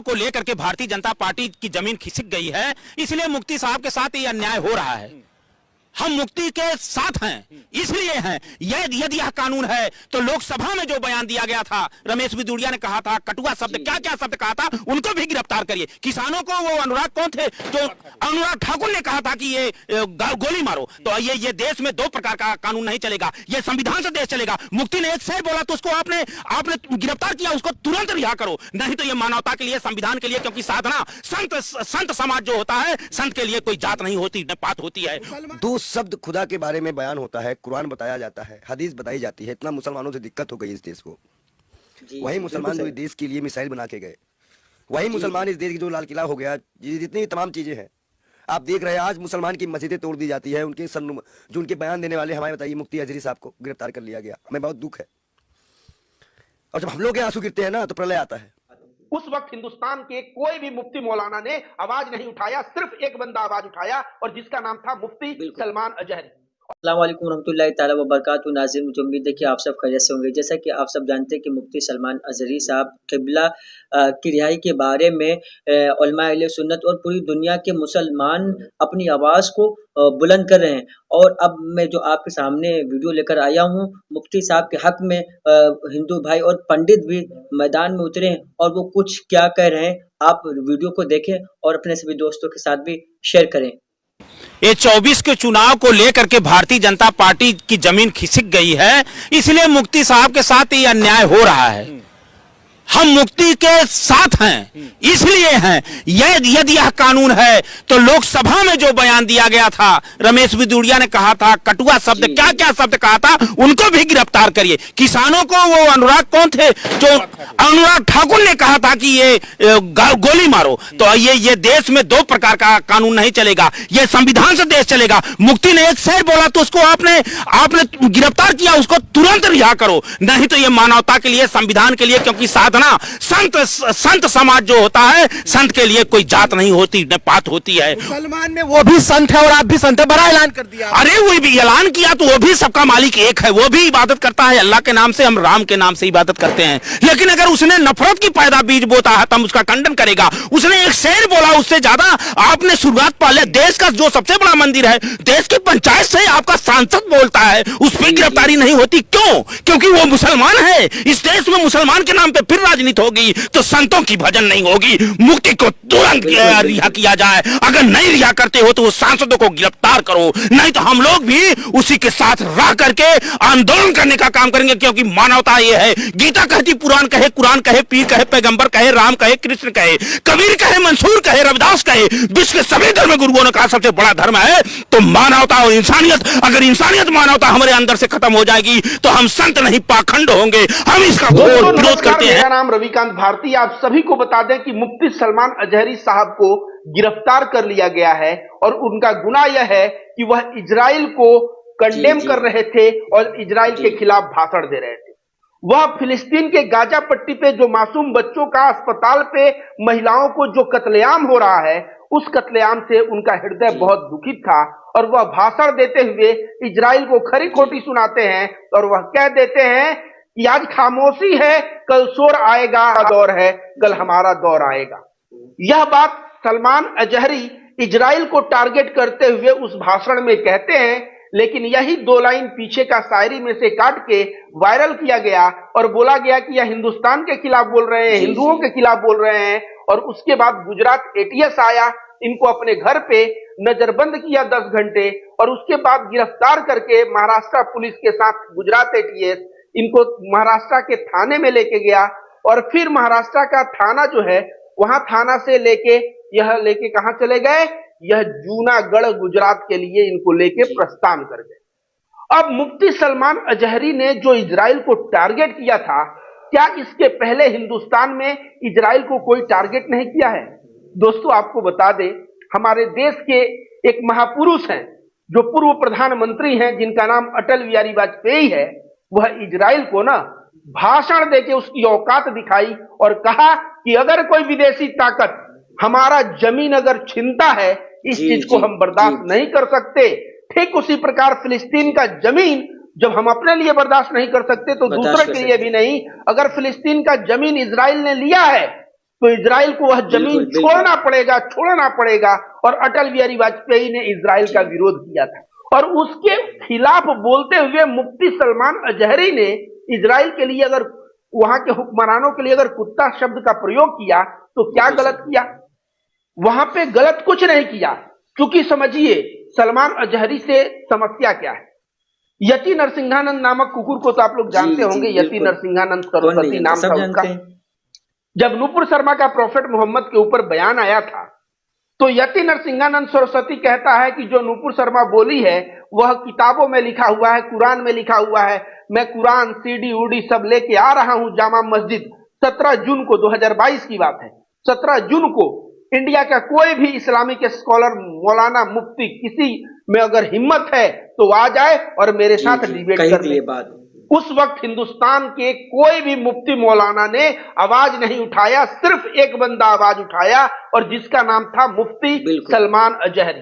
को लेकर के भारतीय जनता पार्टी की जमीन खिसक गई है, इसलिए मुफ्ती साहब के साथ ये अन्याय हो रहा है। हम मुफ्ती के साथ हैं, इसलिए हैं। यदि यह कानून है तो लोकसभा में जो बयान दिया गया था, रमेश बिदुड़िया ने कहा था, कटुआ शब्द क्या क्या शब्द कहा था, उनको भी गिरफ्तार करिए। किसानों को वो अनुराग कौन थे जो अनुराग ठाकुर ने कहा था कि ये गोली मारो, तो ये देश में दो प्रकार का कानून नहीं चलेगा, ये संविधान से देश चलेगा। मुफ्ती ने एक शेर बोला तो उसको आपने गिरफ्तार किया, उसको तुरंत रिहा करो, नहीं तो ये मानवता के लिए, संविधान के लिए, क्योंकि साधना संत समाज जो होता है, संत के लिए कोई जात नहीं होती, न पात होती है। शब्द खुदा के बारे में बयान होता है, कुरान बताया जाता है, हदीस बताई जाती है। इतना मुसलमानों से दिक्कत हो गई इस देश को। वही मुसलमान जो इस देश के लिए मिसाइल बना के गए, वही मुसलमान इस देश की जो लाल किला हो गया, जितनी तमाम चीजें हैं आप देख रहे हैं। आज मुसलमान की मस्जिदें तोड़ दी जाती है, उनके जो उनके बयान देने वाले हमारे बताइए मुफ्ती अजहरी साहब को गिरफ्तार कर लिया गया। हमें बहुत दुख है, और जब हम लोग के आंसू गिरते हैं ना तो प्रलय आता है। उस वक्त हिंदुस्तान के कोई भी मुफ्ती मौलाना ने आवाज नहीं उठाया, सिर्फ एक बंदा आवाज उठाया, और जिसका नाम था मुफ्ती सलमान अजहरी। अस्सलाम वालेकुम रहमतुल्लाहि ताला व बरकातहू। नाज़रीन, मुझे उम्मीद है कि आप सब खैरियत से होंगे। जैसा कि आप सब जानते हैं कि मुफ्ती सलमान अजहरी साहब क़िबला की रिहाई के बारे में उलमा अहले सुन्नत और पूरी दुनिया के मुसलमान अपनी आवाज़ को बुलंद कर रहे हैं। और अब मैं जो आपके सामने वीडियो लेकर आया हूँ, मुफ्ती साहब के हक़ में हिंदू भाई और पंडित भी मैदान में उतरे हैं, और वो कुछ क्या कह रहे हैं आप वीडियो को देखें और अपने सभी दोस्तों के साथ भी शेयर करें। ये 24 के चुनाव को लेकर के भारतीय जनता पार्टी की जमीन खिसक गई है, इसलिए मुफ्ती साहब के साथ ये अन्याय हो रहा है। हम मुफ्ती के साथ हैं, इसलिए हैं। यदि यह कानून है तो लोकसभा में जो बयान दिया गया था, रमेश बिदुड़िया ने कहा था, कटुआ शब्द क्या क्या शब्द कहा था, उनको भी गिरफ्तार करिए। किसानों को वो अनुराग कौन थे जो अनुराग ठाकुर ने कहा था कि ये गोली मारो, तो ये देश में दो प्रकार का कानून नहीं चलेगा, ये संविधान से देश चलेगा। मुफ्ती ने एक शेर बोला तो उसको आपने गिरफ्तार किया, उसको तुरंत रिहा करो, नहीं तो ये मानवता के लिए, संविधान के लिए, क्योंकि साधना संत समाज जो होता है, संत के लिए कोई जात नहीं होती, न पात होती है। मुसलमान में वो भी संत है और आप भी संत है, बड़ा ऐलान कर दिया। अरे वो भी ऐलान किया तो वो भी सबका मालिक एक है, वो भी इबादत करता है अल्लाह के नाम से, हम राम के नाम से इबादत करते हैं। लेकिन अगर उसने नफरत की पैदा बीज बोता है तो हम उसका खंडन करेगा। उसने एक शेर बोला, उससे ज्यादा आपने शुरुआत पहले देश का जो सबसे बड़ा मंदिर है, देश की पंचायत से आपका सांसद बोलता है, उस पर गिरफ्तारी नहीं होती, क्यों? क्योंकि वो मुसलमान है। इस देश में मुसलमान के नाम पे फिर राजनीति होगी तो संतों की भजन नहीं होगी। मुफ्ती को तुरंत रिहा किया जाए, अगर नहीं रिहा करते हो तो वो सांसदों को गिरफ्तार करो, नहीं तो हम लोग भी उसी के साथ रह करके आंदोलन करने का काम करेंगे। क्योंकि मानवता ये है, गीता कहती, पुराण कहे, कुरान कहे, पीर कहे, पैगंबर कहे, राम कहे, कृष्ण कहे, कबीर कहे, मंसूर कहे, रविदास कहे, विश्व के सभी धर्म गुरुओं ने कहा सबसे बड़ा धर्म है तो मानवता और इंसानियत। अगर इंसानियत मानवता हमारे अंदर से खत्म हो जाएगी तो हम संत नहीं पाखंड होंगे। हम इसका विरोध करते हैं। मेरा नाम रविकांत भारती। आप सभी को बता दें कि मुफ्ती सलमान अजहरी साहब को गिरफ्तार कर लिया गया है, और उनका गुनाह यह है कि वह इजराइल को कंडेम कर रहे थे और इजराइल के खिलाफ भाषण दे रहे थे। वह फिलिस्तीन के गाजा पट्टी पे जो मासूम बच्चों का, अस्पताल पे महिलाओं को जो कत्लेआम हो रहा है, उस कत्लेआम से उनका हृदय बहुत दुखित था, और वह भाषण देते हुए इजराइल को खरी खोटी सुनाते हैं, और वह कह देते हैं कि आज खामोशी है, कल शोर आएगा, दौर है, कल हमारा दौर आएगा। यह बात सलमान अजहरी इजराइल को टारगेट करते हुए उस भाषण में कहते हैं, लेकिन यही दो लाइन पीछे का शायरी में से काट के वायरल किया गया और बोला गया कि यह हिंदुस्तान के खिलाफ बोल रहे हैं, हिंदुओं के खिलाफ बोल रहे हैं। और उसके बाद गुजरात एटीएस आया, इनको अपने घर पे नजरबंद किया 10 घंटे, और उसके बाद गिरफ्तार करके महाराष्ट्र पुलिस के साथ गुजरात एटीएस इनको महाराष्ट्र के थाने में लेके गया, और फिर महाराष्ट्र का थाना जो है, वहां थाना से लेके कहां चले गए, यह जूनागढ़ गुजरात के लिए इनको लेके प्रस्थान कर गए। अब मुफ्ती सलमान अजहरी ने जो इजराइल को टारगेट किया था, क्या इसके पहले हिंदुस्तान में इजराइल को कोई टारगेट नहीं किया है? दोस्तों, आपको बता दें, हमारे देश के एक महापुरुष हैं जो पूर्व प्रधानमंत्री हैं, जिनका नाम अटल बिहारी वाजपेयी है, वह इजराइल को ना भाषण देके उसकी औकात दिखाई और कहा कि अगर कोई विदेशी ताकत हमारा जमीन अगर छीनता है, इस चीज को हम बर्दाश्त नहीं कर सकते। ठीक उसी प्रकार फिलिस्तीन का जमीन जब हम अपने लिए बर्दाश्त नहीं कर सकते तो दूसरे के लिए भी नहीं। अगर फिलिस्तीन का जमीन इजराइल ने लिया है तो इजराइल को वह जमीन बिल्कुल, बिल्कुल। छोड़ना पड़ेगा। और अटल बिहारी वाजपेयी ने इजराइल का विरोध किया था और उसके खिलाफ बोलते हुए मुफ्ती सलमान अजहरी ने इजराइल के लिए अगर वहां के हुक्मरानों के लिए अगर कुत्ता शब्द का प्रयोग किया तो क्या गलत किया? वहां पे गलत कुछ नहीं किया, क्योंकि समझिए सलमान अजहरी से समस्या क्या है। यति नरसिंहानंद नामक कुकुर को तो आप लोग जानते होंगे, यति बिल्कुल। नरसिंहानंद कौन नहीं सरस्वती जानता, नाम सब था जानते उसका। हैं। जब नूपुर शर्मा का प्रोफेट मोहम्मद के ऊपर बयान आया था तो यति नरसिंहानंद सरस्वती कहता है कि जो नूपुर शर्मा बोली है वह किताबों में लिखा हुआ है, कुरान में लिखा हुआ है। मैं कुरान सीडी उडी सब लेके आ रहा हूं जामा मस्जिद। 17 जून को 2022 की बात है, 17 जून को इंडिया का कोई भी इस्लामिक स्कॉलर, मौलाना, मुफ्ती, किसी में अगर हिम्मत है तो आ जाए और मेरे साथ डिबेट कही कर थी ले। ये बात। उस वक्त हिंदुस्तान के कोई भी मुफ्ती मौलाना ने आवाज नहीं उठाया, सिर्फ एक बंदा आवाज उठाया और जिसका नाम था मुफ्ती बिल्कुल। सलमान अजहरी।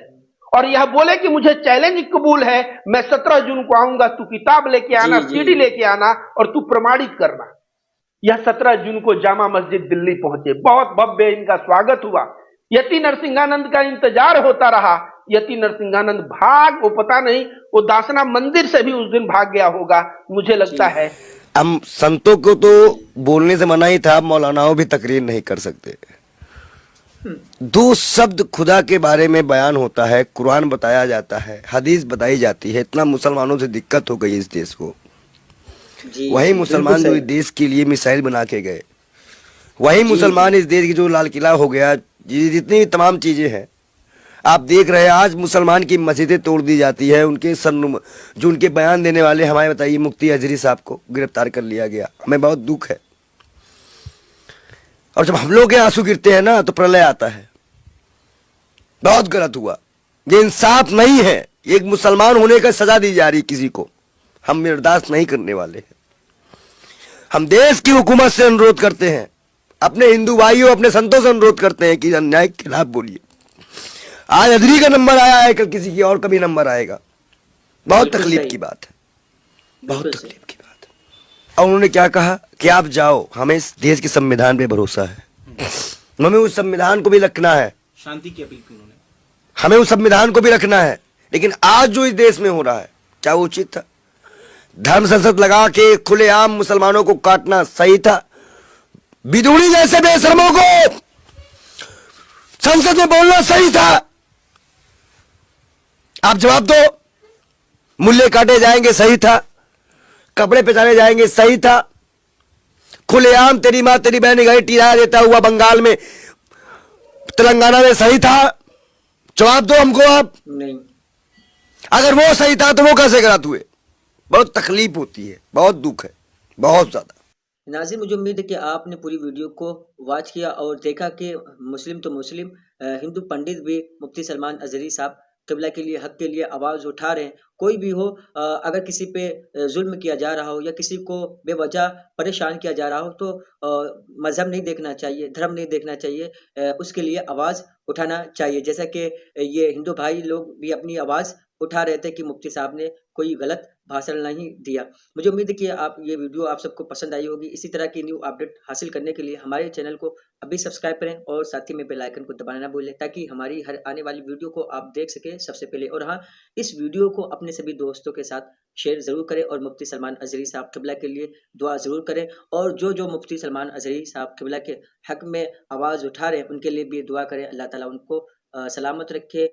और यह बोले कि मुझे चैलेंज कबूल है, मैं 17 जून को आऊंगा, तू किताब लेके आना, जी, जी। सीडी लेके आना और तू प्रमाणित करना। यह 17 जून को जामा मस्जिद दिल्ली पहुंचे, बहुत भव्य इनका स्वागत हुआ। यति नरसिंहानंद का इंतजार होता रहा। यति नरसिंहानंद वो पता नहीं, वो दासना मंदिर से भी उस दिन भाग गया होगा, मुझे लगता है। हम संतों को तो बोलने से मना ही था, मौलानाओं भी तकरीर नहीं कर सकते। 2 शब्द खुदा के बारे में बयान होता है, कुरान बताया जाता है, हदीस बताई जाती है, इतना मुसलमानों से दिक्कत हो गई इस देश को। वही मुसलमान जो इस देश के लिए मिसाइल बना के गए, वही मुसलमान इस देश की जो लाल किला हो गया, जितनी भी तमाम चीजें हैं आप देख रहे हैं। आज मुसलमान की मस्जिदें तोड़ दी जाती है, उनके जो उनके बयान देने वाले हमारे बताइए मुफ्ती अजहरी साहब को गिरफ्तार कर लिया गया। हमें बहुत दुख है। और जब हम लोग के आंसू गिरते हैं ना तो प्रलय आता है। बहुत गलत हुआ, ये इंसाफ नहीं है। एक मुसलमान होने का सजा दी जा रही किसी को, हम बर्दाश्त नहीं करने वाले हैं। हम देश की हुकूमत से अनुरोध करते हैं, अपने हिंदू भाइयों, अपने संतों से अनुरोध करते हैं कि अन्याय के खिलाफ बोलिए। आज अदरी का नंबर आया है, कल किसी की और का भी नंबर आएगा। बहुत तकलीफ की बात है, बहुत तकलीफ की बात है। और उन्होंने क्या कहा कि आप जाओ, हमें इस देश के संविधान पे भरोसा है, हमें उस संविधान को भी रखना है, शांति की अपील की उन्होंने, हमें उस संविधान को भी रखना है। लेकिन आज जो इस देश में हो रहा है, क्या वो उचित था? धर्म संसद लगा के खुलेआम मुसलमानों को काटना सही था? बिदुड़ी जैसे बेशर्मों को संसद में बोलना सही था? आप जवाब दो। मूल्य काटे जाएंगे, सही था? कपड़े पहचाने जाएंगे, सही था? खुलेआम तेरी मां तेरी बहन गए टिराया देता हुआ बंगाल में, तेलंगाना में, सही था? जवाब दो हमको आप। नहीं, अगर वो सही था तो वो कैसे गलत हुए? बहुत तकलीफ होती है, बहुत दुख है, बहुत ज्यादा। नाज़रीन, मुझे उम्मीद है कि आपने पूरी वीडियो को वॉच किया और देखा कि मुस्लिम तो मुस्लिम, हिंदू पंडित भी मुफ्ती सलमान अजहरी साहब क़िबला के लिए, हक के लिए आवाज़ उठा रहे हैं। कोई भी हो, अगर किसी पे जुल्म किया जा रहा हो या किसी को बेवजह परेशान किया जा रहा हो तो मज़हब नहीं देखना चाहिए, धर्म नहीं देखना चाहिए, उसके लिए आवाज़ उठाना चाहिए। जैसा कि ये हिंदू भाई लोग भी अपनी आवाज़ उठा रहे थे कि मुफ्ती साहब ने कोई गलत भाषण नहीं दिया। मुझे उम्मीद है कि ये वीडियो आप सबको पसंद आई होगी। इसी तरह की न्यू अपडेट हासिल करने के लिए हमारे चैनल को अभी सब्सक्राइब करें और साथ ही में बेल आइकन को दबाना ना भूलें, ताकि हमारी हर आने वाली वीडियो को आप देख सकें सबसे पहले। और हाँ, इस वीडियो को अपने सभी दोस्तों के साथ शेयर ज़रूर करें और मुफ्ती सलमान अजहरी साहब क़िबला के लिए दुआ ज़रूर करें। और जो मुफ्ती सलमान अजहरी साहब क़िबला के हक में आवाज़ उठा रहे हैं, उनके लिए भी दुआ करें। अल्लाह ताला उनको सलामत रखे।